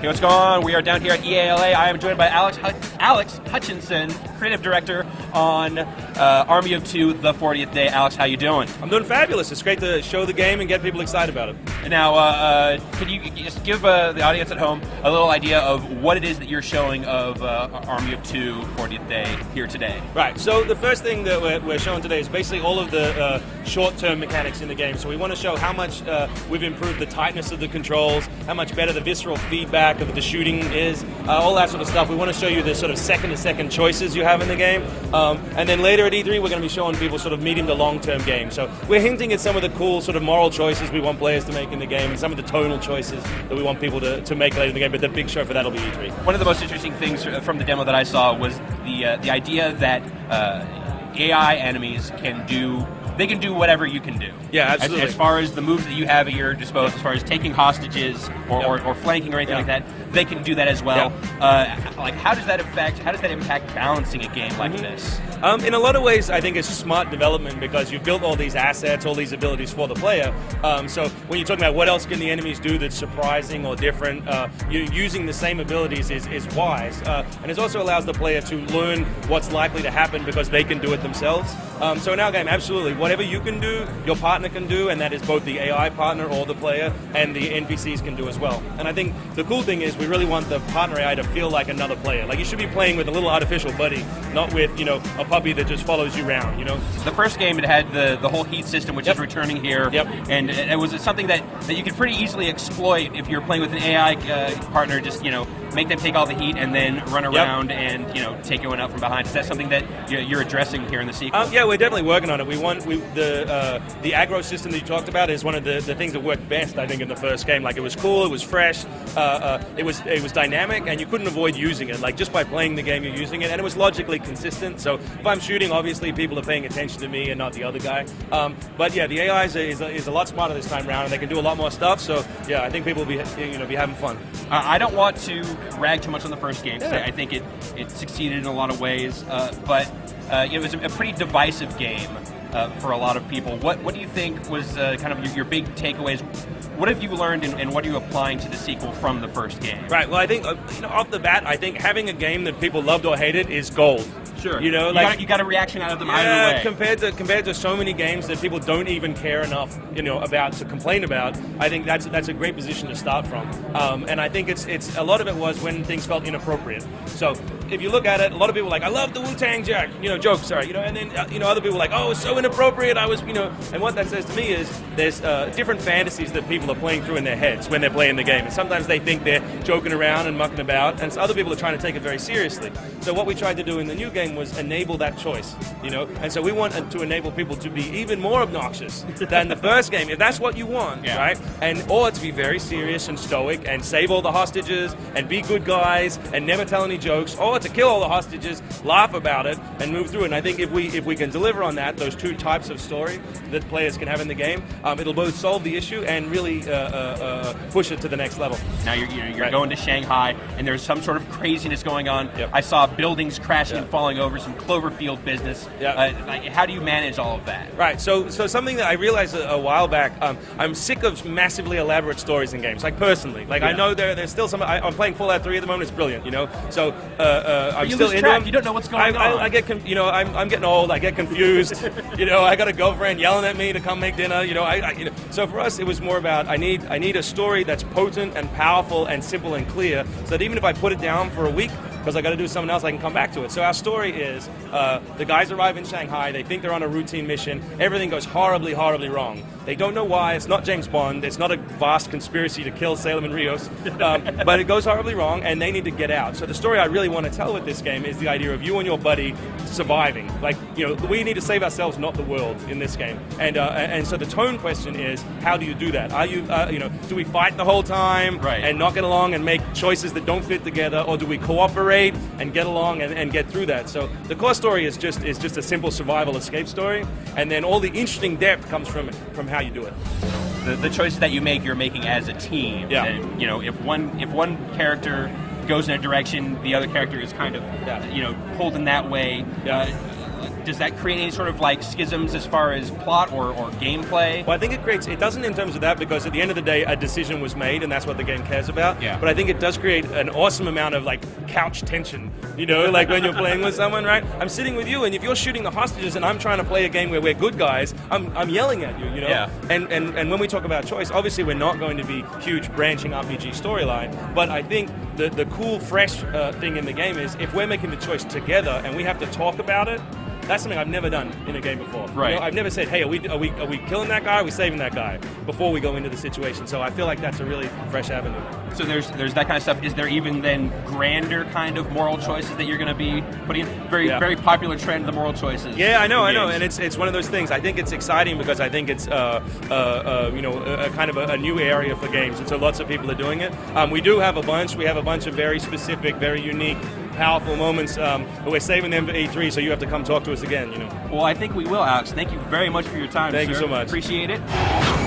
Hey, what's going on? We are down here at EALA. I am joined by Alex Hutchinson, creative director on Army of Two, the 40th Day. Alex, how you doing? I'm doing fabulous. It's great to show the game and get people excited about it. And now, could you just give the audience at home a little idea of what it is that you're showing of Army of Two, 40th Day here today? Right, so the first thing that we're showing today is basically all of the short-term mechanics in the game. So we want to show how much we've improved the tightness of the controls, how much better the visceral feedback of the shooting is, all that sort of stuff. We want to show you the sort of second-to-second choices you have in the game. And then later at E3, we're going to be showing people sort of medium to long-term games. So we're hinting at some of the cool sort of moral choices we want players to make in the game and some of the tonal choices that we want people to make later in the game. But the big show for that will be E3. One of the most interesting things from the demo that I saw was the idea that AI enemies can do whatever you can do. Yeah, absolutely. As far as the moves that you have at your disposal, as far as taking hostages or flanking or anything like that, they can do that as well. Like, how does that impact balancing a game like this? In a lot of ways, I think it's smart development because you've built all these assets, all these abilities for the player. So when you're talking about what else can the enemies do that's surprising or different, you're using the same abilities is wise. And it also allows the player to learn what's likely to happen because they can do it themselves. So in our game, absolutely, whatever you can do, your partner can do, and that is both the AI partner or the player, and the NPCs can do as well. And I think the cool thing is we really want the partner AI to feel like another player. Like, you should be playing with a little artificial buddy, not with, a puppy that just follows you around, The first game, it had the whole heat system, which is returning here. And it was something that you could pretty easily exploit if you're playing with an AI partner, just, make them take all the heat and then run around and, take one out from behind. Is that something that you're addressing here in the sequel? Yeah, we're definitely working on it. The aggro system that you talked about is one of the things that worked best, I think, in the first game. Like, it was cool, it was fresh, it was dynamic, and you couldn't avoid using it. Like, just by playing the game, you're using it, and it was logically consistent. So if I'm shooting, obviously people are paying attention to me and not the other guy. But yeah, the AI is a lot smarter this time around, and they can do a lot more stuff. So yeah, I think people will be having fun. I don't want to rag too much on the first game. I think it succeeded in a lot of ways, but it was a pretty divisive game for a lot of people. What do you think was kind of your big takeaways? What have you learned, and what are you applying to the sequel from the first game? Right. Well, I think off the bat, I think having a game that people loved or hated is gold. Sure. You got a reaction out of them either way. Compared to so many games that people don't even care enough, about to complain about, I think that's a great position to start from. And I think it's a lot of it was when things felt inappropriate. So if you look at it, a lot of people are like, I love the Wu-Tang joke, and then other people are like, oh, it's so inappropriate. And what that says to me is there's different fantasies that people are playing through in their heads when they're playing the game, and sometimes they think they're joking around and mucking about, and so other people are trying to take it very seriously. So what we tried to do in the new game was enable that choice, and so we want to enable people to be even more obnoxious than the first game, if that's what you want, right? Or to be very serious and stoic and save all the hostages and be good guys and never tell any jokes, or to kill all the hostages, laugh about it, and move through it. And I think if we can deliver on that, those two types of story that players can have in the game, it'll both solve the issue and really push it to the next level. Now you're going to Shanghai, and there's some sort of craziness going on. I saw buildings crashing and falling over, some Cloverfield business. How do you manage all of that? Right. So something that I realized a while back, I'm sick of massively elaborate stories in games. Like, personally, I know there's still some. I'm playing Fallout 3 at the moment. It's brilliant. So I'm still into them. You don't know what's going on. I get I'm getting old. I get confused. I got a girlfriend yelling at me to come make dinner. So for us, it was more about I need a story that's potent and powerful and simple and clear, so that even if I put it down for a week because I got to do something else, I can come back to it. So our story is the guys arrive in Shanghai. They think they're on a routine mission. Everything goes horribly, horribly wrong. They don't know why. It's not James Bond. It's not a vast conspiracy to kill Salem and Rios. But it goes horribly wrong, and they need to get out. So the story I really want to tell with this game is the idea of you and your buddy surviving. We need to save ourselves, not the world, in this game. And so the tone question is, how do you do that? Are you, do we fight the whole time and not get along and make choices that don't fit together, or do we cooperate and get along and get through that? So the core story is just a simple survival escape story, and then all the interesting depth comes from how you do it. The choices that you make, you're making as a team. Yeah. And, if one character goes in a direction, the other character is kind of pulled in that way. Yeah. does that create any sort of like schisms as far as plot or gameplay? Well, I think it doesn't in terms of that, because at the end of the day, a decision was made, and that's what the game cares about. Yeah. But I think it does create an awesome amount of like couch tension, like when you're playing with someone, right? I'm sitting with you, and if you're shooting the hostages and I'm trying to play a game where we're good guys, I'm yelling at you, Yeah. And when we talk about choice, obviously we're not going to be huge branching RPG storyline, but I think the cool, fresh thing in the game is if we're making the choice together and we have to talk about it. That's something I've never done in a game before. Right. I've never said, "Hey, are we killing that guy? Are we saving that guy?" before we go into the situation. So I feel like that's a really fresh avenue. So there's that kind of stuff. Is there even then grander kind of moral choices that you're going to be putting in? Very popular trend, the moral choices. Yeah, I know, in and it's one of those things. I think it's exciting because I think it's a kind of a new area for games, and so lots of people are doing it. We do have a bunch. We have a bunch of very specific, very unique, powerful moments, but we're saving them for E3. So you have to come talk to us again. Well, I think we will, Alex. Thank you very much for your time. Thank you sir. so much. Appreciate it.